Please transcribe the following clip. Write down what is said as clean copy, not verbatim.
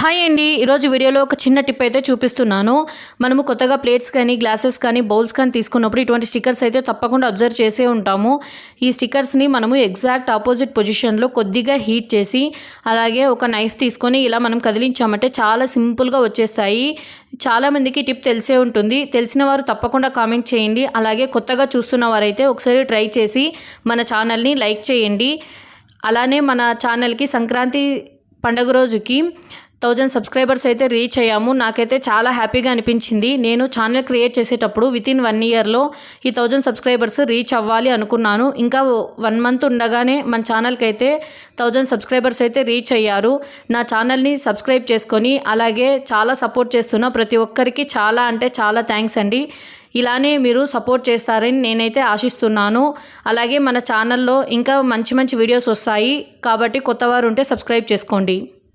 Hi అండి, ఈరోజు వీడియోలో ఒక చిన్న టిప్ అయితే చూపిస్తున్నాను. మనము కొత్తగా ప్లేట్స్ కానీ గ్లాసెస్ కానీ బౌల్స్ కానీ తీసుకున్నప్పుడు ఇటువంటి స్టిక్కర్స్ అయితే తప్పకుండా అబ్జర్వ్ చేసే ఉంటాము. ఈ స్టిక్కర్స్ని మనము ఎగ్జాక్ట్ ఆపోజిట్ పొజిషన్లో కొద్దిగా హీట్ చేసి అలాగే ఒక నైఫ్ తీసుకొని ఇలా మనం కదిలించామంటే చాలా సింపుల్గా వచ్చేస్తాయి. చాలామందికి టిప్ తెలిసే ఉంటుంది. తెలిసిన వారు తప్పకుండా కామెంట్ చేయండి. అలాగే కొత్తగా చూస్తున్న వారైతే ఒకసారి ట్రై చేసి మన ఛానల్ని లైక్ చేయండి. అలానే మన ఛానల్కి సంక్రాంతి పండుగ రోజుకి 1000 సబ్స్క్రైబర్స్ అయితే రీచ్ అయ్యాము. నాకైతే చాలా హ్యాపీగా అనిపించింది. నేను ఛానల్ క్రియేట్ చేసేటప్పుడు వితిన్ 1 ఇయర్లో ఈ 1000 సబ్స్క్రైబర్స్ రీచ్ అవ్వాలి అనుకున్నాను. ఇంకా 1 మంత్ ఉండగానే మన ఛానల్కి అయితే 1000 సబ్స్క్రైబర్స్ అయితే రీచ్ అయ్యారు. నా ఛానల్ని సబ్స్క్రైబ్ చేసుకొని అలాగే చాలా సపోర్ట్ చేస్తున్న ప్రతి ఒక్కరికి చాలా అంటే చాలా థ్యాంక్స్ అండి. ఇలానే మీరు సపోర్ట్ చేస్తారని నేనైతే ఆశిస్తున్నాను. అలాగే మన ఛానల్లో ఇంకా మంచి మంచి వీడియోస్ వస్తాయి కాబట్టి కొత్తవారు ఉంటే సబ్స్క్రైబ్ చేసుకోండి.